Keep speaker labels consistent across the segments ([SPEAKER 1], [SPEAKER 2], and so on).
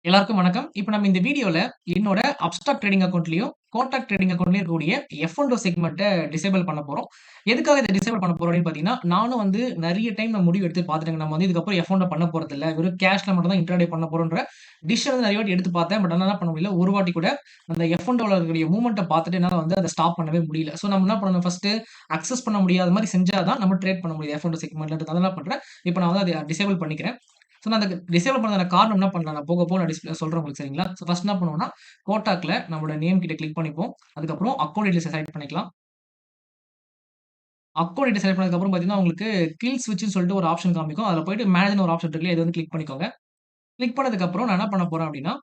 [SPEAKER 1] எல்லாருக்கும் வணக்கம். இப்ப நம்ம இந்த வீடியோல என்னோட அப்ஸ்டாக் ட்ரேடிங் அக்கவுண்ட்லயும், கோட்டாக் ட்ரேடிங் அக்கவுண்ட்லயும் இருக்கக்கூடிய F&O செக்மெண்ட்ட டிசேபிள் பண்ண போறோம். எதுக்காக இத டிசேபிள் பண்ண போறோம் அப்படின்னு பார்த்தீங்கன்னா, நானும் வந்து நெறைய டைம் நான் முடிவு எடுத்து பார்த்துட்டேங்க. நம்ம வந்து இதுக்கப்புறம் F&O பண்ண போறதில்ல. வெறும் கேஷ்ல மட்டும் தான் இன்ட்ராடே பண்ண போறோம்ன்ற டிசிஷன் வந்து நெறைய வாட்டி எடுத்து பார்த்தேன். பட் என்னால பண்ண முடியல. ஒரு வாட்டி கூட அந்த F&Oல இருக்கக்கூடிய மூவ்மெண்ட்ட பார்த்துட்டு என்னால வந்து அத ஸ்டாப் பண்ணவே முடியல. ஸோ நம்ம என்ன பண்ணணும் ஃபர்ஸ்ட்டு அக்சஸ் பண்ண முடியாத மாரி செஞ்சா தான் நம்ம ட்ரேட் பண்ண முடியும் F&O செக்மெண்ட்ல. அதனால என்ன பண்றேன், இப்ப நான் வந்து அத டிசேபிள் பண்ணிக்கிறேன். ஸோ நான் அந்த டிசேபிள் பண்ணதுக்கான காரணம் என்ன பண்ணலாம், நான் போக போக நான் சொல்றேன் உங்களுக்கு சரிங்களா? ஸோ ஃபர்ஸ்ட் என்ன பண்ணுவோம்னா, கோட்டாக்ல நம்மளோட நேம் கிட்ட கிளிக் பண்ணிப்போம். அதுக்கப்புறம் அக்கவுண்ட் டீடைல்ஸ செலக்ட் பண்ணிக்கலாம். அக்கவுண்ட் டீடைல்ஸ் செலக்ட் பண்ணதுக்கப்புறம் பார்த்தீங்கன்னா, உங்களுக்கு கில் ஸ்விட்ச்ன்னு சொல்லிட்டு ஒரு ஆப்ஷன் காமிக்கும். அதில போயிட்டு மேனேஜ்ன்னு ஒரு ஆப்ஷன் இருக்கு இல்லையா? இத வந்து கிளிக் பண்ணிக்கோங்க. கிளிக் பண்ணதுக்கப்புறம் நான் என்ன பண்ண போறேன் அப்படின்னா,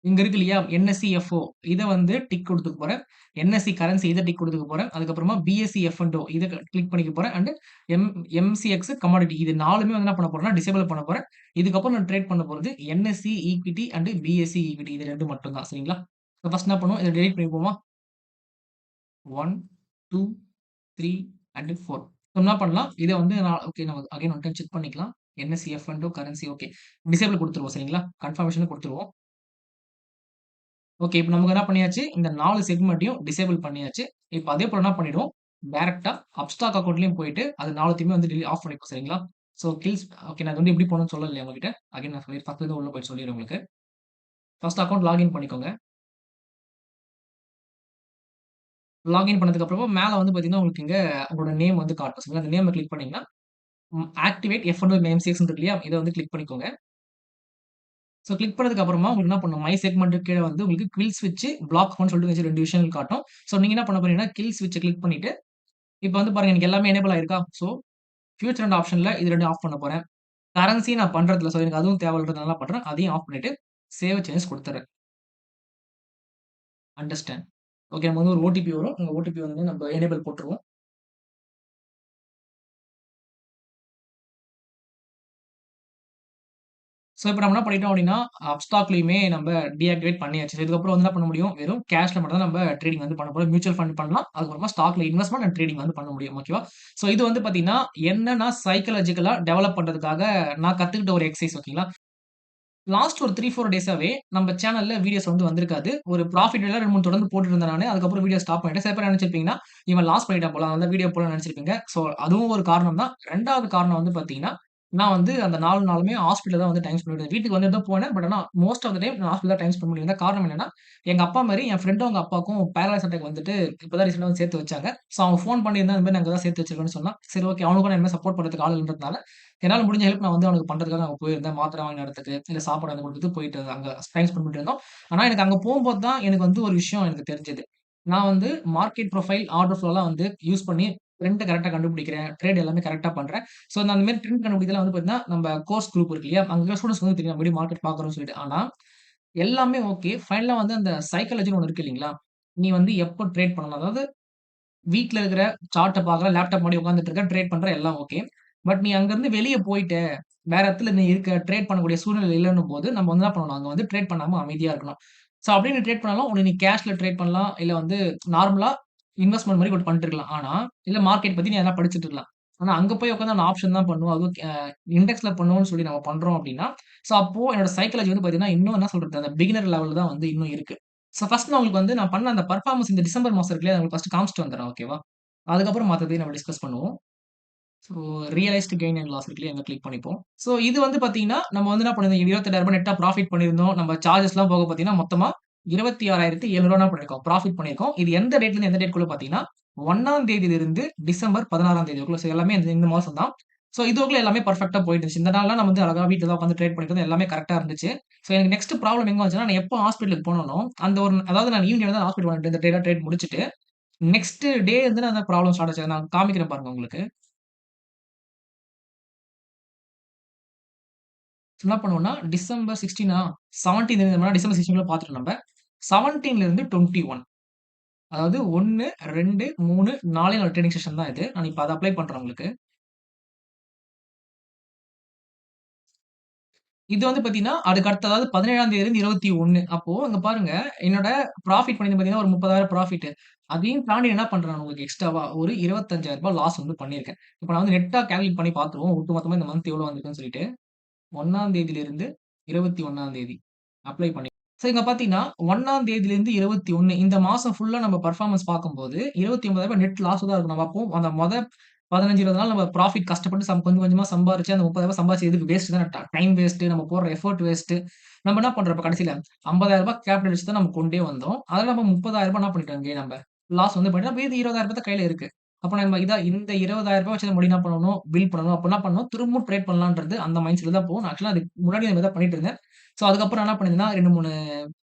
[SPEAKER 1] இங்க இருக்கு இல்லையா? NSE-FO இத வந்து டிக் குடுத்துக்க போறேன். NSE கரன்சி இத டிக் குடுத்துக்க போறேன். அதுக்கப்புறமா BSE F&O இத கிளிக் பண்ணிக்க போறேன். அண்ட் எம் MCX கமாடிட்டி இது 4மே வந்து என்ன பண்ண போறேன்னா, டிசேபிள் பண்ண போறேன். இதுக்கப்புறம் நான் ட்ரேட் பண்ண போறது NSE equity and BSE equity இது 2 மட்டும் தான். சரிங்களா? ஃபர்ஸ்ட் என்ன பண்ணுவோம், இத டெலீட் பண்ணிப்போமா? 1, 2, 3 அண்ட் 4. என்ன பண்ணலாம், இத வந்து நான் ஓகே நம்ம அகைன் ஒன் டைம் செக் பண்ணிக்கலாம். NSE F&O currency okay. Disable குடுத்துருவோம் சரிங்களா? கன்ஃபர்மேஷன் குடுத்துருவோம். ஓகே. இப்ப நமக்கு என்ன பண்ணியாச்சு, இந்த 4 செக்மெண்ட்டையும் டிசேபிள் பண்ணியாச்சு. இப்ப அதே போல என்ன பண்ணிடுவோம், டைரக்ட்டா அப்ஸ்டாக் அக்கவுண்ட்லயும் போயிட்டு அது 4த்தையுமே வந்து ஆஃப் பண்ணிப்போம் சரிங்களா? ஸோ கில்ஸ் ஓகே நான் இது வந்து எப்படி பண்ணணும்னு சொல்லலையா உங்ககிட்ட? அகைன் நான் ஃபர்ஸ்ட்லருந்து உள்ள போய் சொல்லிடுறேன் உங்களுக்கு. ஃபர்ஸ்ட் அக்கவுண்ட் லாகின் பண்ணிக்கோங்க. லாகின் பண்ணதுக்கு அப்புறமா மேல வந்து பார்த்தீங்கன்னா, உங்களுக்கு இங்க உங்களோட நேம் வந்து காட்டும் சரிங்களா? அந்த நேம கிளிக் பண்ணீங்கன்னா, ஆக்டிவேட் F&O நேம்சேக்ஸ்ன்னு இருக்கு இல்லையா? இத வந்து கிளிக் பண்ணிக்கோங்க. ஸோ கிளிக் பண்ணதுக்கு அப்புறமா உங்களுக்கு என்ன பண்ணணும், மை செக்மெண்ட்க்கு கீழ வந்து உங்களுக்கு குவில் ஸ்விட்ச், பிளாக் அக்கவுண்ட் சொல்லிட்டு 2 விஷயங்கள் காட்டும். ஸோ நீங்க என்ன பண்ண போறீங்கன்னா, கில் ஸ்விட்ச கிளிக் பண்ணிட்டு இப்ப வந்து பாருங்க எனக்கு எல்லாமே எனேபிள் ஆயிருக்கா? ஸோ ஃபியூச்சர் அண்ட் ஆப்ஷன்ல இது 2யும் ஆஃப் பண்ண போறேன். கரன்சி நான் பண்றதில்ல. ஸோ எனக்கு அதுவும் தேவையில்லன்றதுனால என்ன பண்றேன், அதையும் ஆஃப் பண்ணிட்டு சேவ் சேஞ்சஸ் குடுத்துர்றேன். அண்டர்ஸ்டாண்ட். ஓகே நம்ம வந்து ஒரு ஓடிபி வரும். அந்த ஓடிபி வந்து நம்ம எனேபிள் போட்டுருவோம். ஸோ இப்ப நம்ம என்ன பண்ணிட்டோம் அப்டின்னா, அப்ஸ்டாக்லயுமே நம்ம டீஆக்டிவேட் பண்ணியாச்சு. இதுக்கப்புறம் வந்து என்ன பண்ண முடியும், வெறும் கேஷ்ல மட்டும் தான் நம்ம ட்ரேடிங் வந்து பண்ண போறோம். மியூச்சுவல் ஃபண்ட் பண்ணலாம். அதுக்கப்புறமா ஸ்டாக்ல இன்வெஸ்ட்மென்ட் அண்ட் ட்ரேடிங் வந்து பண்ண முடியும். ஓகேவா? ஸோ இது வந்து பார்த்தீங்கன்னா, என்ன நான் சைக்காலஜிக்கலா டெவலப் பண்றதுக்காக நான் கத்துக்கிட்ட ஒரு எக்சர்சைஸ் ஓகேங்களா? லாஸ்ட் ஒரு 3, 4 டேஸாவே நம்ம சேனல்ல வீடியோஸ் வந்து வந்திருக்காது. ஒரு ப்ராஃபிட் எல்லாம் 2, 3 தொடர்ந்து போட்டுட்டு இருந்தேன் நானு. அதுக்கப்புறம் வீடியோ ஸ்டாப் பண்ணிட்டேன். சில பேர் என்ன நெனச்சிருப்பீங்கன்னா, இவன் லாஸ் பண்ணிட்டான் போல. அதனால வீடியோ போடலன்னு நெனச்சிருப்பீங்க. ஸோ அதுவும் ஒரு காரணம் தான். 2வது காரணம் வந்து பார்த்தீங்கன்னா, நான் வந்து அந்த 4 நாளுமே ஹாஸ்பிட்டல்ல தான் வந்து டைம் ஸ்பெண்ட் பண்ணியிருந்தேன். வீட்டுக்கு வந்து தான் போனேன். பட் ஆனா மோஸ்ட் ஆஃப் த டைம் நான் ஹாஸ்பிட்டல்ல தான் டைம் ஸ்பெண்ட் பண்ணியிருந்தேன். காரணம் என்னன்னா, எங்க அப்பா மாரி என் ஃப்ரெண்டும் அவங்க அப்பாவுக்கும் பேரலைஸ் அட்டாக் வந்துட்டு இப்ப தான் ரீசென்ட்டா வந்து சேர்த்து வச்சாங்க. ஸோ அவன் ஃபோன் பண்ணியிருந்தான். இந்த மாரி நான் இங்க தான் சேர்த்து வச்சிருக்கேன்னு சொன்னான். சரி ஓகே. அவனுக்கும் நான் இனிமே சப்போர்ட் பண்றதுக்கு ஆள் இல்லன்றதுனால என்னால முடிஞ்ச ஹெல்ப் நான் வந்து அவனுக்கு பண்றதுக்காக அங்க போயிருந்தேன். மாத்திரை வாங்கி வரதுக்கு, இல்ல சாப்பாடு வாங்கி குடுத்துட்டு போயிட்டு அங்க டைம் ஸ்பெண்ட் பண்ணிட்டு இருந்தோம். ஆனா எனக்கு அங்க போம்போது தான் எனக்கு வந்து ஒரு விஷயம் எனக்கு தெரிஞ்சது. நான் வந்து மார்க்கெட் ப்ரொஃபைல், ஆர்டர் ஃப்ளோலாம் வந்து யூஸ் பண்ணி ட்ரெண்ட கரெக்ட்டா கண்டுபிடிக்கிறேன். ட்ரேட் எல்லாமே கரெக்ட்டா பண்றேன். ஸோ நான் அந்த மாரி ட்ரெண்ட் கண்டுபிடிக்கிறதுல வந்து பார்த்தீங்கன்னா, நம்ம கோர்ஸ் குரூப் இருக்கு இல்லையா? அங்க இருக்கிற ஸ்டூடண்ட்ஸ்க்கு வந்து தெரியும். நம்ம எப்படி மார்க்கெட் பார்க்குறோம்னு சொல்லிட்டு. ஆனா எல்லாமே ஓகே. ஃபைனலா வந்து அந்த சைக்காலஜின்னு ஒண்ணு இருக்கு இல்லீங்களா? நீ வந்து எப்போ ட்ரேட் பண்ணணும்? அதாவது வீட்ல இருக்கிற சார்ட்ட பார்க்குற, லேப்டாப் முன்னாடி உட்கார்ந்துட்டு இருக்க, ட்ரேட் பண்ற எல்லாம் ஓகே. பட் நீ அங்கருந்து வெளிய போயிட்ட, வேற இடத்துல நீ இருக்க, ட்ரேட் பண்ணக்கூடிய சூழ்நிலை இல்லன்னும் போது, நம்ம வந்து என்ன பண்ணணும், அங்க வந்து ட்ரேட் பண்ணாம அமைதியா இருக்கணும். ஸோ அப்படியே நீ ட்ரேட் பண்ணாலும், ஒண்ணு நீ கேஷ்ல ட்ரேட் பண்ணலாம். இல்ல வந்து நார்மலா இன்வெஸ்ட்மென்ட் மாரி கூட பண்ணிட்டு இருக்கலாம். ஆனா, இல்ல மார்க்கெட் பத்தி நீ எதனா படிச்சுட்டு இருக்கலாம். ஆனா, அங்க போய் உட்கார்ந்து அந்த ஆப்ஷன் தான் பண்ணுவோம். அதுவும் இண்டெக்ஸ்ல பண்ணுவோம்னு சொல்லி நம்ம பண்றோம் அப்படின்னா, ஸோ அப்போ என்னோட சைக்காலஜி வந்து பார்த்தீங்கன்னா, இன்னும் என்ன சொல்றது, அந்த பிகினர் லெவல்ல தான் வந்து இன்னும் இருக்கு. ஸோ ஃபர்ஸ்ட் நான் உங்களுக்கு வந்து நான் பண்ண அந்த பெர்ஃபார்மன்ஸ் இந்த டிசம்பர் மாசம் இருக்கு இல்லையா, அத உங்களுக்கு ஃபர்ஸ்ட் காமிச்சுட்டு வந்துர்றேன். ஓகேவா? அதுக்கப்புறம் மத்ததையும் நம்ம டிஸ்கஸ் பண்ணுவோம். So realised gain and loss இருக்கு இல்லையா, அங்க கிளிக் பண்ணிப்போம். ஸோ இது வந்து பார்த்தீங்கன்னா, நம்ம வந்து என்ன பண்ணியிருந்தோம், ரூ. 28,000 நெட்டா ப்ராஃபிட் பண்ணியிருந்தோம். நம்ம சார்ஜஸ்லாம் போக பார்த்தீங்கன்னா, மொத்தமா ரூ. 26,700 என்ன பண்ணியிருக்கோம், ப்ராஃபிட் பண்ணியிருக்கோம். இது எந்த டேட்லருந்து எந்த டேட்குள்ள பார்த்தீங்கன்னா, 1ஆம் தேதியிலிருந்து டிசம்பர் 16ஆம் தேதிக்குள்ள. ஸோ எல்லாமே இந்த இந்த மாசம் தான். ஸோ இதுக்குள்ள எல்லாமே பெர்ஃபெக்ட்டா போயிட்டு இருந்துச்சு. இந்த நாள்லாம் நான் வந்து அழகா வீட்ல தான் உட்கார்ந்து ட்ரேட் பண்ணிட்டு இருந்தேன். எல்லாமே கரெக்ட்டா இருந்துச்சு. ஸோ எனக்கு நெக்ஸ்ட் ப்ராப்ளம் எங்க வந்துச்சுன்னா, நான் எப்போ ஹாஸ்பிட்டலுக்கு போனேனோ, அந்த ஒரு அதாவது நான் ஈவினிங் தான் ஹாஸ்பிட்டல் வந்துட்டு இந்த ட்ரேட் முடிச்சுட்டு, நெக்ஸ்ட் டே வந்து அந்த ப்ராப்ளம் ஸ்டார்ட் ஆச்சு. நான் காமிக்கிறேன் பாருங்க உங்களுக்கு. என்ன பண்ணுவோம்னா, டிசம்பர் 16 17 இந்த மாரி டிசம்பர் 16 பார்த்துட்டோம் நம்ப. 17ல இருந்து 21 அதாவது 1, 2, 3, 4 ட்ரெய்னிங் செஷன் தான் இது. நான் இப்ப அத அப்ளை பண்றேன் உங்களுக்கு. இது வந்து பார்த்தீங்கன்னா, அதுக்கு அடுத்து அதாவது 17ஆம் தேதியிலிருந்து 21 அப்போ இங்க பாருங்க, என்னோட ப்ராஃபிட் பண்ணியிருந்தேன் பார்த்தீங்கன்னா, ஒரு 30,000 ப்ராஃபிட். அதையும் தாண்டி என்ன பண்றேன் நான் உங்களுக்கு எக்ஸ்ட்ராவா ஒரு ரூ. 25,000 லாஸ் வந்து பண்ணியிருக்கேன். இப்ப நான் வந்து நெட்டா கால்குலேட் பண்ணி பார்த்துருவோம். ஒட்டுமொத்தமா இந்த மந்த் எவ்வளோ வந்திருக்குன்னு சொல்லிட்டு. 1ஆம் தேதியிலிருந்து 21ஆம் தேதி அப்ளை பண்ணி ஸோ இங்க பார்த்தீங்கன்னா, 1ஆம் தேதியிலிருந்து 21 இந்த மாசம் ஃபுல்லா நம்ம பெர்ஃபார்மன்ஸ் பார்க்கும்போது, ரூ. 29,000 நெட் லாஸ் தான் இருக்கும். நம்ம அப்போ அந்த 15, 20 நாள் நம்ம ப்ராஃபிட் கஷ்டப்பட்டு கொஞ்சம் கொஞ்சமா சம்பாரிச்சு அந்த 30,000 சம்பாரிச்சு எதுக்கு வேஸ்ட் தானே டைம் வேஸ்ட்டு, நம்ம போடுற எஃபோர்ட் வேஸ்ட்டு. நம்ம என்ன பண்றோம் இப்ப கடைசில ரூ. 50,000 கேபிட்டல் வச்சு தான் நம்ம கொண்டே வந்தோம். அதுல நம்ம ரூ. 30,000 என்ன பண்ணிட்டோம் இங்கேயே நம்ம லாஸ் வந்து பண்ணிட்டோம். மீதி ரூ. 20,000 தான் கையில இருக்கு. அப்ப நம்ம இந்த ரூ. 20,000 வச்சு நம்ம என்ன பண்ணணும்? பில் பண்ணணும். அப்ப என்ன பண்ணணும்? திரும்பவும் ட்ரேட் பண்ணலான்றது அந்த மைண்ட் செட்ல தான் போகும். ஆக்சுவலா அதுக்கு முன்னாடி இந்த மாரி தான் பண்ணிட்டு இருந்தேன். ஸோ அதுக்கப்புறம் என்ன பண்ணியிருந்தேன்னா 2, 3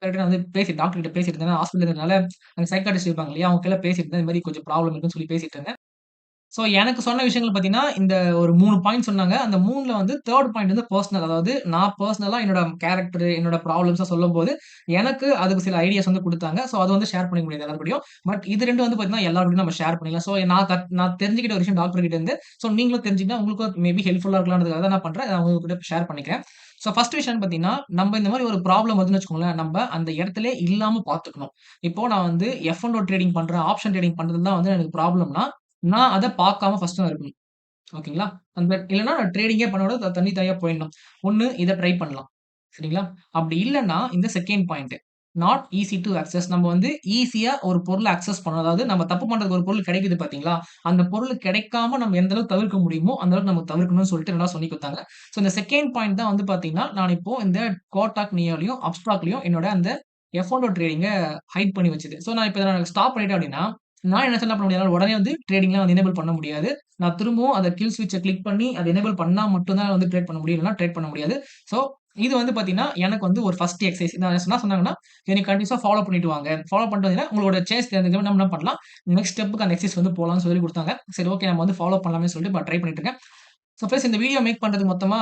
[SPEAKER 1] பேர்ட்ட நான் வந்து டாக்டர் கிட்ட பேசிட்டு இருந்தேன். ஹாஸ்பிட்டல்ல இருந்தனால அங்க சைக்காட்ரிஸ்ட் இருப்பாங்க இல்லையா? அவங்க கையில பேசிட்டு இருந்தேன். இந்த மாரி கொஞ்சம் ப்ராப்ளம் இருக்குன்னு சொல்லி பேசிட்டு இருந்தேன். ஸோ எனக்கு சொன்ன விஷயங்கள் பார்த்தீங்கன்னா, இந்த ஒரு 3 பாயிண்ட் சொன்னாங்க. அந்த 3ல வந்து 3 பாயிண்ட் வந்து பெர்சனல். அதாவது நான் பெர்சனலா என்னோட கேரக்டர், என்னோட ப்ராப்ளம்ஸ சொல்லும்போது, எனக்கு அதுக்கு சில ஐடியாஸ் வந்து குடுத்தாங்க. ஸோ அது வந்து ஷேர் பண்ணிக்க முடியாது எல்லார்கூடயும். பட் இது 2 வந்து பார்த்தீங்கன்னா, எல்லார்கூடயும் நம்ம ஷேர் பண்ணிக்கலாம். ஸோ நான் தெரிஞ்சுக்கிட்ட ஒரு விஷயம் டாக்டர் கிட்ட இருந்து. ஸோ நீங்களும் தெரிஞ்சுக்கிட்டா உங்களுக்கும் மேபி ஹெல்ப்ஃபுல்லா இருக்கலாம்ன்றதுக்காக தான் நான் பண்றேன். நான் உங்க கூட ஷேர் பண்ணிக்கிறேன். ஸோ ஃபர்ஸ்ட் விஷயம் பார்த்தீங்கன்னா, நம்ம இந்த மாரி ஒரு ப்ராப்ளம் வருதுன்னு வச்சுக்கோங்களேன், நம்ப அந்த இடத்திலேயே இல்லாம பார்த்துக்கணும். இப்போ நான் வந்து F&O ட்ரேடிங் பண்றேன், ஆப்ஷன் ட்ரேடிங் பண்றது தான் வந்து எனக்கு ப்ராப்ளம்னா, நான் அத பார்க்காம ஃபர்ஸ்ட் நான் இருக்கணும். ஓகேங்களா? அந்த இல்லன்னா நான் ட்ரேடிங்கே பண்ண விட தனி தனியா போயிடணும். ஒண்ணு இத ட்ரை பண்ணலாம். சரிங்களா? அப்படி இல்லன்னா இந்த second point. Not easy to access. நம்ம வந்து ஈஸியா ஒரு பொருள அக்சஸ் பண்ணணும். அதாவது நம்ம தப்பு பண்றதுக்கு ஒரு பொருள் கிடைக்குது பார்த்தீங்களா? அந்த பொருள் கிடைக்காம நம்ம எந்த அளவுக்கு தவிர்க்க முடியுமோ, அந்த அளவுக்கு நம்ம தவிர்க்கணும்னு சொல்லிட்டு 2 சொல்லிக் குடுத்தாங்க. ஸோ இந்த செகண்ட் பாயிண்ட் தான் வந்து பார்த்தீங்கன்னா, நான் இப்போ இந்த கோட்டாக் நியோலயும், அப்ஸ்டாக்லயும் என்னோட அந்த எஃப்&ஓ ட்ரேடிங்க ஹைட் பண்ணி வச்சது. ஸோ நான் இப்ப நான் ஸ்டாப் பண்ணிட்டேன் அப்படின்னா, நான் என்ன பண்ண முடியாது? உடனே வந்து ட்ரேடிங்லாம் வந்து எனேபிள் பண்ண முடியாது. நான் திரும்பவும் அத கில் ஸ்விட்ச கிளிக் பண்ணி அத எனேபிள் பண்ணா மட்டும் தான் வந்து ட்ரேட் பண்ண முடியும். இல்லன்னா ட்ரேட் பண்ண முடியாது. ஸோ இது வந்து பார்த்தீங்கன்னா, எனக்கு வந்து ஒரு ஃபர்ஸ்ட் எக்சர்சைஸ். நான் என்ன சொன்னாங்கன்னா, இத நீங்க கன்டினியூஸா ஃபாலோ பண்ணிட்டு வாங்க. ஃபாலோ பண்ணிட்டு வந்தீங்கன்னா, உங்களோட சேஸ் நம்ம என்ன பண்ணலாம், நெக்ஸ்ட் ஸ்டெப்புக்கு அந்த எக்சர்சைஸ் வந்து போலாம்னு சொல்லிக் குடுத்தாங்க. சரி ஓகே நம்ம வந்து ஃபாலோ பண்ணலாமே சொல்லிட்டு இப்ப ட்ரை பண்ணிட்டு இருக்கேன். ஸோ ஃப்ரெண்ட்ஸ் இந்த வீடியோ மேக் பண்றதுக்கு மொத்தமா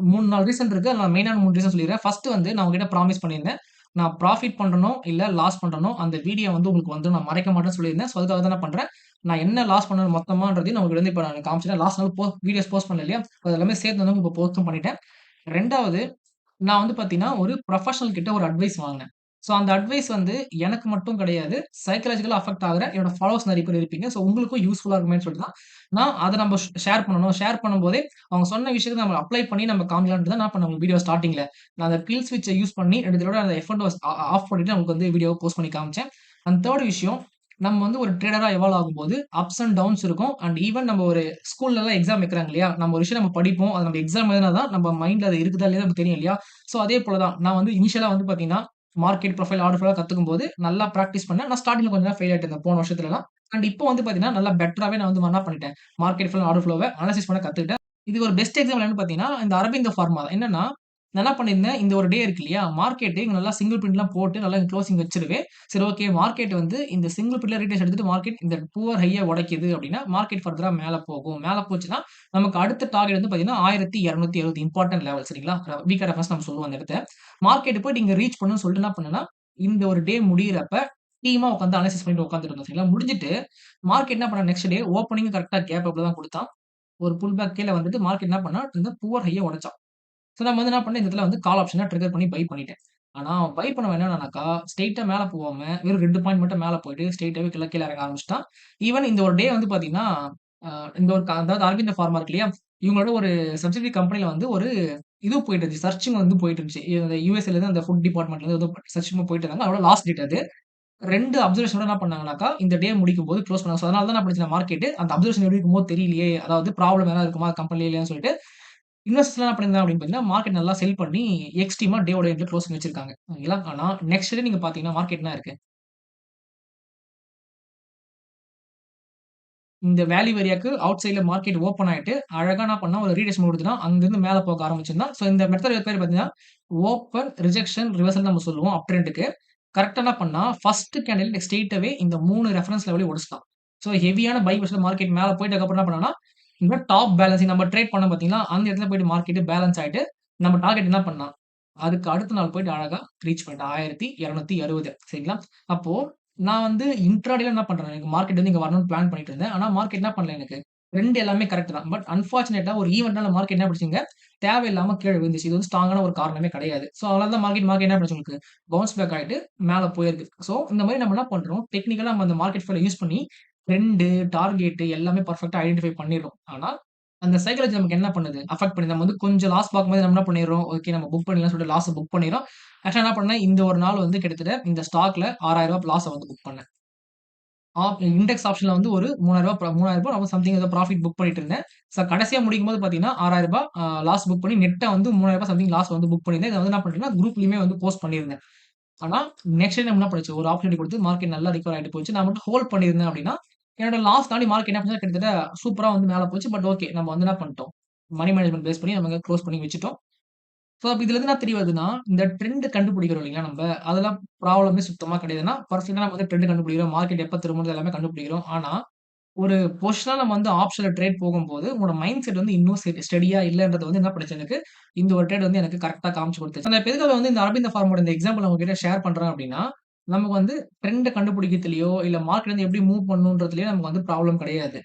[SPEAKER 1] 3, 4 ரீசன் இருக்கு. அதுல நான் மெயினான 3 ரீசன் சொல்லிர்றேன். ஃபர்ஸ்ட் வந்து நான் உங்ககிட்ட ப்ராமிஸ் பண்ணியிருந்தேன். நான் ப்ராஃபிட் பண்றேனோ, இல்ல லாஸ் பண்றேனோ, அந்த வீடியோ வந்து உங்களுக்கு வந்துரும். நான் மறைக்க மாட்டேன்னு சொல்லியிருந்தேன். ஸோ அதுக்காக தான் நான் பண்றேன். நான் என்ன லாஸ் பண்ணேன் மொத்தமான்றதையும் நான் உங்களுக்கு வந்து இப்ப நான் காமிச்சுட்டேன். லாஸ்ட் நாள் வீடியோஸ் போஸ்ட் பண்ணேன் இல்லையா? அது எல்லாமே சேர்த்து வந்து இப்ப போஸ்டும் பண்ணிட்டேன். 2வது நான் வந்து பார்த்தீங்கன்னா, ஒரு ப்ரொஃபஷனல் கிட்ட ஒரு அட்வைஸ் வாங்குனேன். ஸோ அந்த அட்வைஸ் வந்து எனக்கு மட்டும் கிடையாது. சைக்காலஜிக்கலா அஃபெக்ட் ஆகுற என்னோட ஃபாலோவர்ஸ் நெறைய பேர் இருப்பீங்க. ஸோ உங்களுக்கும் யூஸ்ஃபுல்லா இருக்குமேன்னு சொல்லிட்டு தான், நான் அத நம்ம ஷேர் பண்ணணும். ஷேர் பண்ணும்போதே, அவங்க சொன்ன விஷயத்த நம்ம அப்ளை பண்ணி நம்ம காமிக்கலான்ட்டு தான் நான் பண்ணேன் உங்களுக்கு வீடியோ ஸ்டார்ட்டிங்ல. நான் அந்த கில் ஸ்விட்ச யூஸ் பண்ணி 2 தடவ அந்த எஃப்&ஓஸ் ஆஃப் பண்ணிட்டு உங்களுக்கு வந்து வீடியோவ போஸ்ட் பண்ணி காமிச்சேன். அண்ட் 3 விஷயம், நம்ம வந்து ஒரு ட்ரேடரா எவால்வ் ஆகும்போது அப்ஸ் அண்ட் டவுன்ஸ் இருக்கும். அண்ட் ஈவன் நம்ம ஒரு ஸ்கூல்லலாம் எக்ஸாம் வைக்கிறாங்க இல்லையா? நம்ம ஒரு விஷயம் நம்ம படிப்போம். அது நம்ம எக்ஸாம் எழுதுனா தான் நம்ம மைண்ட்ல அது இருக்குதா இல்லையா நமக்கு தெரியும் இல்லையா? ஸோ அதே போல தான். நான் வந்து இனிஷியலா வந்து பார்த்தீங்கன்னா, மார்க்கெட் ப்ரொஃபைல், ஆர்டர் ஃப்ளோ கத்துக்கும்போது நல்லா பிராக்டிஸ் பண்ணேன். நான் ஸ்டார்ட்டிங்ல கொஞ்சம் நேரம் ஃபெயில் ஆயிட்டு இருந்தேன் போன வருஷத்துலலாம். அண்ட் இப்போ வந்து பார்த்தீங்கன்னா, நல்லா பெட்டராவே நான் வந்து என்ன பண்ணிட்டேன், மார்க்கெட் ஃபுல் ஆர்டர் ஃப்ளோவ அனலைசிஸ் பண்ண கத்துக்கிட்டேன். இதுக்கு ஒரு பெஸ்ட் எக்ஸாம்பிள் என்னன்னு பார்த்தீங்கன்னா, இந்த அரபிந்தோ ஃபார்மா தான். என்னன்னா, நான் என்ன பண்ணியிருந்தேன், இந்த ஒரு டே இருக்கு இல்லையா? மார்க்கெட் இங்க நல்லா சிங்கிள் பிரிண்ட்லாம் போட்டு நல்லா குளோசிங் வச்சுருவேன். சரி ஓகே மார்க்கெட் வந்து இந்த சிங்கிள் பிரிண்ட்ல ரீடெஸ்ட் எடுத்துட்டு மார்க்கெட் இந்த புவர் ஹைய உடைக்குது அப்படின்னா, மார்க்கெட் ஃபர்தரா மேல போகும். மேல போச்சுன்னா, நமக்கு அடுத்த டார்கெட் வந்து பார்த்தீங்கன்னா, 1270 இம்பார்ட்டன்ட் லெவல் சரிங்களா? வீக்கா ரெஃபரன்ஸ் நம்ம சொல்லுவோம் அந்த இடத்த. மார்க்கெட் போயிட்டு இங்க ரீச் பண்ணும்னு சொல்லிட்டு என்ன பண்ணேன்னா, இந்த ஒரு டே முடியிறப்ப டீமா உட்கார்ந்து அனலைசிஸ் பண்ணிட்டு உட்கார்ந்துட்டு இருந்தோம் சரிங்களா? முடிஞ்சுட்டு மார்க்கெட் என்ன பண்ணா நெக்ஸ்ட் டே ஓப்பனிங் கரெக்ட்டா கேப் அப்ல தான் குடுத்தான். ஒரு புல் பேக் கீழ வந்துட்டு மார்க்கெட் என்ன பண்ணா, இந்த புவர் ஹைய உடைச்சான். ஸோ நம்ம வந்து என்ன பண்ணேன், இந்த இடத்துல வந்து கால் ஆப்ஷன ட்ரிக்கர் பண்ணி பை பண்ணிட்டேன். ஆனா பை பண்ணவன் என்னடானாக்கா, ஸ்ட்ரெய்ட்டா மேல போவாம, வெறும் 2 பாயிண்ட் மட்டும் மேல போயிட்டு, ஸ்ட்ரெய்ட்டாவே கீழ கீழ இறங்க ஆரம்பிச்சுட்டான். ஈவன் இந்த ஒரு டே வந்து பார்த்தீங்கன்னா, அ இந்த ஒரு அதாவது அரவிந்த் ஃபார்மா இருக்கு இல்லையா? இவங்களோட ஒரு சப்சிடரி கம்பெனில வந்து ஒரு இது போயிட்டு இருந்துச்சு. சர்ச்சிங் வந்து போயிட்டு இருந்துச்சு. இந்த யுஎஸ்ஏல அந்த ஃபுட் டிபார்ட்மென்ட்ல இருந்து ஏதோ சர்ச்சிங் போயிட்டு இருந்தாங்க. அதோட லாஸ்ட் டேட் அது. 2 அப்சர்வேஷனோட என்ன பண்ணாங்கன்னாக்கா, இந்த டே முடிக்கும்போது குளோஸ் பண்ணாங்க. ஸோ அதனால தான் என்ன பண்ணுச்சுன்னா மார்க்கெட் அந்த அப்சர்வேஷன் எப்படி இருக்குமோ தெரியலையே! அதாவது ப்ராப்ளம் எதனா இருக்குமா கம்பெனில இல்லையான்னு சொல்லிட்டு இன்வெஸ்டர்ஸ்லாம் என்ன பண்ணியிருந்தாங்க அப்படின்னு பார்த்தீங்கன்னா, மார்க்கெட் நல்லா செல் பண்ணி எக்ஸ்ட்ரீமா டேவோட எண்ட்ல க்ளோசிங் வச்சிருக்காங்க. ஓகேங்களா? ஆனா நெக்ஸ்ட் டே நீங்க பார்த்தீங்கன்னா மார்க்கெட் என்ன இருக்கு? இந்த வேல்யூ ஏரியாக்கு அவுட் சைட்ல மார்க்கெட் ஓப்பன் ஆயிட்டு, அழகா என்ன பண்ணான் ஒரு ரீடெஸ்ட் குடுத்துட்டான். அங்கிருந்து மேல போக ஆரம்பிச்சிருந்தான். ஸோ இந்த மெத்தட் பேர் பார்த்தீங்கன்னா, ஓப்பன், ரிஜெக்ஷன், ரிவர்சல்னு நம்ம சொல்லுவோம் அப் ட்ரெண்டுக்கு. கரெக்ட்டா என்ன பண்ணான், ஃபர்ஸ்ட் கேண்டில் ஸ்ட்ரெய்ட்டாவே இந்த 3 ரெஃபரன்ஸ் லெவலையும் உடைச்சுட்டான். ஸோ ஹெவியான பை பொசிஷன்ல மார்க்கெட் மேல போயிட்டு அதுக்கப்புறம் என்ன பண்ணான்னா, இந்த டாப் பேலன்சிங் நம்ம ட்ரேட் பண்ணோம் பார்த்தீங்களா, அந்த இடத்துல போயிட்டு மார்க்கெட் பேலன்ஸ் ஆயிட்டு, நம்ம டார்கெட் என்ன பண்ணான், அதுக்கு அடுத்த நாள் போயிட்டு அழகா ரீச் பண்ணிட்டான். 1260 சரிங்களா? அப்போ நான் வந்து இன்ட்ராடேல என்ன பண்றேன், எனக்கு மார்க்கெட் வந்து இங்க வரணும்னு பிளான் பண்ணிட்டு இருந்தேன். ஆனா மார்க்கெட் என்ன பண்ணல எனக்கு. ட்ரெண்ட் எல்லாமே கரெக்ட் தான். பட் அன்பார்ச்சுனேட்டா ஒரு ஈவென்ட்னால மார்க்கெட் என்ன பண்ணுச்சுங்க, தேவையில்லாம கீழ விழுந்துச்சு. இது வந்து ஸ்ட்ராங்கான ஒரு காரணமே கிடையாது. ஸோ அதனால தான் மார்க்கெட் என்ன பண்ணுச்சு உங்களுக்கு, பவுன்ஸ் பேக் ஆயிட்டு மேல போயிருக்கு. ஸோ இந்த மாரி நம்ம என்ன பண்றோம், டெக்னிக்கலா நம்ம அந்த மார்க்கெட் ஃபேல யூஸ் பண்ணி ட்ரெண்ட், டார்கெட் எல்லாமே பெர்ஃபெக்ட்டா ஐடென்டிஃபை பண்ணிடுறோம். ஆனா, அந்த சைக்காலஜி நமக்கு என்ன பண்ணுது, அஃபெக்ட் பண்ணுது. நம்ம வந்து கொஞ்சம் லாஸ் பார்க்கும்போது நம்ம என்ன பண்ணிடுறோம், ஓகே நம்ம புக் பண்ணிடலாம்னு சொல்லிட்டு லாஸ புக் பண்ணிர்றோம். ஆக்சுவலா என்ன பண்ணேன், இந்த ஒரு நாள் வந்து கிட்டத்தட்ட இந்த ஸ்டாக்ல ரூ. 6,000 லாஸ வந்து புக் பண்ணேன். இண்டெக்ஸ் ஆப்ஷன்ல வந்து ஒரு ரூ. 3,000 சம்திங் ஏதோ ப்ராஃபிட் புக் பண்ணிட்டு இருந்தேன். கடைசியா முடிக்கும்போது பார்த்தீங்கன்னா, ரூ. 6,000 லாஸ் புக் பண்ணி நெட்டா வந்து ரூ. 3,000 சம்திங் லாஸ் வந்து புக் பண்ணியிருந்தேன். இத வந்து என்ன பண்ணிட்டேன்னா, குரூப்லயுமே வந்து போஸ்ட் பண்ணியிருந்தேன். ஆனா, நெக்ஸ்ட் டே நம்ம என்ன பண்ணுச்சு, ஒரு ஆப்பர்ச்சுனிட்டி குடுத்து மார்க்கெட் நல்லா ரிகவர் ஆயிட்டு போச்சு. நான் மட்டும் ஹோல்ட் பண்ணியிருந்தேன் அப்டின்னா, என்னோட லாஸ் தாண்டி மார்க்கெட் என்ன பண்ணுச்சு கிட்டத்தட்ட சூப்பரா வந்து மேல போச்சு. பட் ஓகே நம்ம வந்து என்ன பண்ணிட்டோம், மணி மேனேஜ்மென்ட் பேஸ் பண்ணி நம்ம குளோஸ் பண்ணி வச்சுட்டோம். அப்ப இதுலருந்து என்ன தெரிய வருதுன்னா, இந்த ட்ரெண்ட் கண்டுபிடிக்கிறோம் இல்லைங்களா நம்ப, அதெல்லாம் ப்ராப்ளமே சுத்தமா கிடையாதுன்னா, பெர்ஃபெக்ட்டா நம்ம வந்து ட்ரெண்ட் கண்டுபிடிக்கிறோம். மார்க்கெட் எப்ப திரும்பும்னு எல்லாமே கண்டுபிடிக்கிறோம். ஆனா, ஒரு பொசிஷனா நம்ம வந்து ஆப்ஷன்ல ட்ரேட் போகும்போது, உங்களோட மைண்ட் செட் வந்து இன்னும் ஸ்டடியா இல்லன்றத வந்து என்ன பண்ணுச்சு எனக்கு, இந்த ஒரு ட்ரேட் வந்து எனக்கு கரெக்ட்டா காமிச்சு குடுத்துச்சு. நான் இப்ப எதுக்காக வந்து இந்த அரபிந்த ஃபார்மோட இந்த எக்ஸாம்பிள் உங்ககிட்ட ஷேர் பண்றேன் அப்டின்னா, நமக்கு வந்து ட்ரெண்ட கண்டுபிடிக்கிறதுலயோ, இல்ல மார்க்கெட் வந்து எப்படி மூவ் பண்ணணுன்றதுலயோ நமக்கு வந்து ப்ராப்ளம் கிடையாது.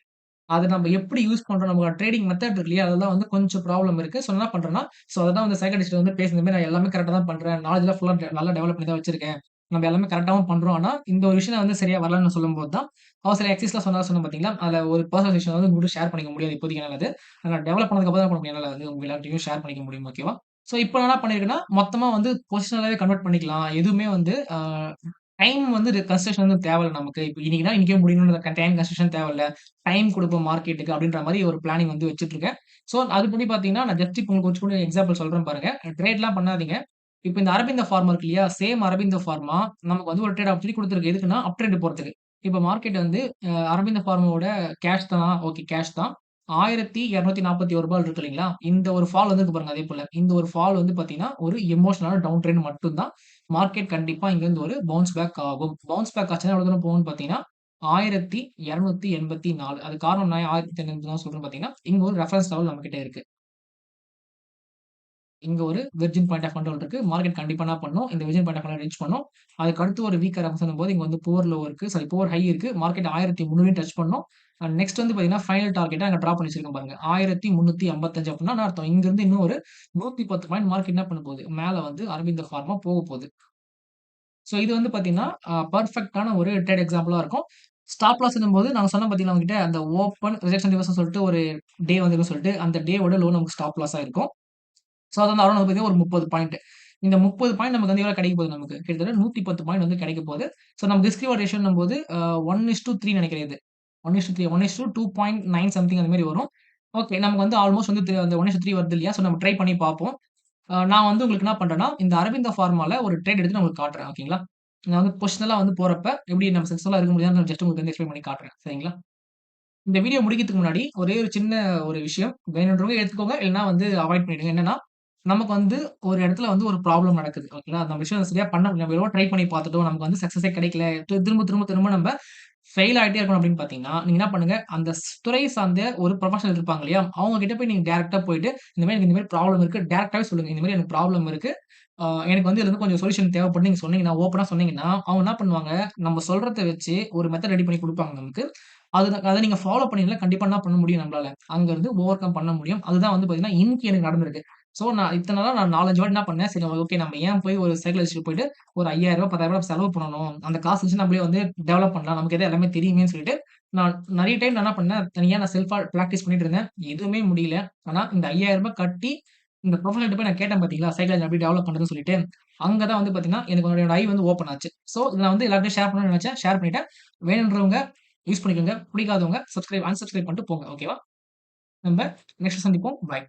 [SPEAKER 1] அத நம்ம எப்படி யூஸ் பண்றோம், நம்மளோட ட்ரேடிங் மெத்தட் இருக்கு இல்லையா? அதுல தான் வந்து கொஞ்சம் ப்ராப்ளம் இருக்கு. ஸோ என்ன பண்றேன்னா, அததான் வந்து சைக்காலஜிஸ்ட் வந்து பேசுன மாரி நான் எல்லாமே கரெக்ட்டா தான் பண்றேன். நாலேட்ஜ்லாம் ஃபுல்லா நல்லா டெவலப் பண்ணி தான் வச்சிருக்கேன். நம்ம எல்லாமே கரெக்ட்டாவும் பண்றோம். ஆனா, இந்த ஒரு விஷயம் வந்து சரியா வரலன்னு சொல்லும்போது தான், அவர் சில எக்ஸர்சைஸ்லாம் சொன்னேன் பார்த்தீங்களா? அதுல ஒரு பெர்சனல் விஷயம் வந்து உங்ககிட்ட ஷேர் பண்ணிக்க முடியாது இப்போதைக்கு என்னால அது. நான் டெவலப் பண்ணதுக்கு அப்புறம் தான் பண்ண முடியும். என்னால வந்து உங்க எல்லார்ட்டயும் ஷேர் பண்ணிக்க முடியும். ஓகேவா? இப்போ நான் என்ன பண்ணியிருக்கேன்னா, மொத்தமா வந்து பொசிஷனலாவே கன்வெர்ட் பண்ணிக்கலாம். எதுவுமே வந்து டைம் வந்து கன்ஸ்ட்ரக்ஷன் வந்து தேவையில்ல நமக்கு. இப்ப இன்னைக்குன்னா இன்னைக்கே முடியணும்ன்ற டைம் கன்ஸ்ட்ரக்ஷன் தேவையில்ல. டைம் குடுப்போம் மார்க்கெட்டுக்கு அப்படின்ற மாரி ஒரு பிளானிங் வந்து வச்சுட்டுருக்கேன். அதுபடி பார்த்தீங்கன்னா, நான் ஜஸ்ட் இப்ப உங்களுக்கு கூட எக்ஸாம்பிள் சொல்றேன் பாருங்க. ட்ரேட்லாம் பண்ணாதீங்க. இப்ப இந்த அரபிந்தோ ஃபார்மா இருக்கு இல்லையா? சேம் அரபிந்தோ ஃபார்மா நமக்கு வந்து ஒரு ட்ரேட் ஆப்பர்ச்சுனிட்டி குடுத்துருக்கு. எதுக்குன்னா, அப் ட்ரெண்ட் போறதுக்கு. இப்ப மார்க்கெட் வந்து அரபிந்தோ ஃபார்மாவோட கேஷ் தானா? ஓகே கேஷ் தான். ரூ. 1241 இருக்கு இல்லைங்களா? இந்த ஒரு ஃபால் வந்திருக்கு பாருங்க அதே போல. இந்த ஒரு ஃபால் வந்து பார்த்தீங்கன்னா, ஒரு எமோஷனலான டவுன் ட்ரெண்ட் மட்டும் தான். மார்க்கெட் கண்டிப்பா இங்கருந்து ஒரு பவுன்ஸ் பேக் ஆகும். பவுன்ஸ் பேக் ஆச்சுன்னா எவ்வளவு தூரம் போகும்னு பார்த்தீங்கன்னா, 1284. அது காரணம் நான் ஏன் 1284 சொல்றேன்னு பார்த்தீங்கன்னா, இங்க ஒரு ரெஃபரன்ஸ் லெவல் நம்மகிட்ட இருக்கு. இங்க ஒரு வெர்ஜின் பாயிண்ட் ஆஃப் கண்ட்ரோல் இருக்கு. மார்க்கெட் கண்டிப்பா என்ன பண்ணும், இந்த virgin point of control reach பண்ணும். அதுக்கு அடுத்து ஒரு வீக்கர் ரெஃபரன்ஸ்ன்னும்போது இங்க வந்து புவர் லோ இருக்கு. புவர் ஹை இருக்கு. மார்க்கெட் 1300 டச் பண்ணும். நெக்ஸ்ட் வந்து பார்த்தீங்கன்னா, ஃபைனல் டார்கெட்டா அங்க டிரா பண்ணி வச்சிருக்கேன் பாருங்க. 1355 அப்டின்னா என்ன அர்த்தம்? இங்கிருந்து இன்னும் ஒரு 110 பாயிண்ட் மார்க்கெட் என்ன பண்ண போகுது? மேல வந்து அரபிந்தோ ஃபார்மா போகப்போகுது. இது வந்து பார்த்தீங்கன்னா, பெர்ஃபெக்ட்டான ஒரு ட்ரேட் எக்ஸாம்பிளா இருக்கும். ஸ்டாப் லாஸ்ன்னும்போது நாங்க சொன்னோம் பார்த்தீங்களா உங்ககிட்ட அந்த ஓப்பன், ரிஜெக்ஷன், ரிவர்ஸ்ன்னு சொல்லிட்டு ஒரு டே வந்துருக்குன்னு சொல்லிட்டு, அந்த டேவோட லோ நமக்கு ஸ்டாப் லாஸா இருக்கும். அது வந்து அரௌண்ட் வந்து பார்த்தீங்கன்னா, ஒரு 30 பாயிண்ட். இந்த 30 பாயிண்ட் நமக்கு வந்து எவ்வளோ கிடைக்க போகுது நமக்கு? கிட்டத்தட்ட 110 பாயிண்ட் வந்து கிடைக்க போகுது. நமக்கு ரிஸ்க் ரிவார்ட் ரேஷியோன்னும்போது 1:3 நெனைக்கிறேன் இது. 1:3 1:2.9 சம்திங் அந்த மாரி வரும். ஓகே. நமக்கு வந்து ஆல்மோஸ்ட் வந்து அந்த 1:3 வருது இல்லையா? நம்ம ட்ரை பண்ணி பார்ப்போம். நான் வந்து உங்களுக்கு என்ன பண்றேன்னா, இந்த அரவிந்தோ ஃபார்மால ஒரு ட்ரேட் எடுத்து நான் உங்களுக்கு காட்டுறேன். ஓகேங்களா? நான் வந்து பொசிஷனலா வந்து போறப்ப, எப்படி நம்ம சக்சஸ்ஃபுல்லா இருக்க முடியுதான்னு ஜஸ்ட் உங்களுக்கு வந்து எக்ஸ்பிளைன் பண்ணி காட்டுறேன். சரிங்களா? இந்த வீடியோ முடிக்கிறதுக்கு முன்னாடி ஒரே ஒரு சின்ன ஒரு விஷயம். வேணுன்றவங்க எடுத்துக்கோங்க. இல்லன்னா வந்து அவாய்ட் பண்ணிடுங்க. என்னன்னா, நமக்கு வந்து ஒரு இடத்துல வந்து ஒரு ப்ராப்ளம் நடக்குது. ஓகேங்களா? அந்த விஷயம் சரியா பண்ண முடியல. நம்ம எவ்வளவோ ட்ரை பண்ணி பார்த்துட்டோம். நமக்கு வந்து சக்சஸே கிடைக்கல. திரும்ப, திரும்ப, திரும்ப நம்ம ஃபெயில் ஆயிட்டே இருக்கணும் அப்படின்னு பார்த்தீங்கன்னா, நீங்க என்ன பண்ணுங்க, அந்த துறை சார்ந்த ஒரு ப்ரொஃபஷனல் இருப்பாங்க இல்லையா? அவங்க கிட்ட போய் நீங்க டைரக்ட்டா போயிட்டு, எனக்கு இந்த மாரி ப்ராப்ளம் இருக்கு. டைரக்ட்டாவே சொல்லுங்க. இந்த மாரி எனக்கு ப்ராப்ளம் இருக்கு. எனக்கு வந்து இதுல இருந்து கொஞ்சம் சொல்யூஷன் தேவைப்படுது நீங்க சொன்னீங்கன்னா, ஓப்பனா சொன்னீங்கன்னா, அவங்க என்ன பண்ணுவாங்க, நம்ம சொல்றத வச்சு ஒரு மெத்தட் ரெடி பண்ணி குடுப்பாங்க நமக்கு. அத நீங்க ஃபாலோ பண்ணீங்கன்னா, கண்டிப்பா என்ன பண்ண முடியும் நம்மளால? அங்க இருந்து ஓவர் கம் பண்ண முடியும். அதுதான் வந்து பார்த்தீங்கன்னா, இன்னைக்கு எனக்கு நடந்திருக்கு. நான் இத்தன நாளா நான் 4, 5 வாட்டி என்ன பண்ணேன், சரி ஓகே நம்ம ஏன் போய் ஒரு சைக்காலஜிஸ்ட் போயிட்டு ஒரு ரூ. 5,000 ரூ. 10,000 செலவு பண்ணணும். அந்த காசு வச்சு நம்மளே வந்து டெவலப் பண்ணலாம். நமக்கு எதோ எல்லாமே தெரியுமேன்னு சொல்லிட்டு, நான் நெறைய டைம் நான் என்ன பண்ணேன், தனியா நான் செல்ஃபா பிராக்டிஸ் பண்ணிட்டு இருந்தேன். எதுவுமே முடியல. ஆனா இந்த ரூ. 5,000 கட்டி இந்த ப்ரொஃபஷனல்ட்ட போய் நான் கேட்டேன் பார்த்தீங்களா, சைக்காலஜி எப்படி டெவலப் பண்றதுன்னு சொல்லிட்டு. அங்க தான் வந்து பார்த்தீங்கன்னா, எனக்கு என்னோட ஐ வந்து ஓப்பன் ஆச்சு. இத நான் வந்து எல்லார்ட்டயும் ஷேர் பண்ணணும்னு நெனச்சேன். ஷேர் பண்ணிட்டேன். வேணுன்றவங்க யூஸ் பண்ணிக்கோங்க. பிடிக்காதவங்க அன்சப்ஸ்கிரைப் பண்ணிட்டு போங்க. ஓகேவா? நம்ம நெக்ஸ்ட் சந்திப்போம். பாய்.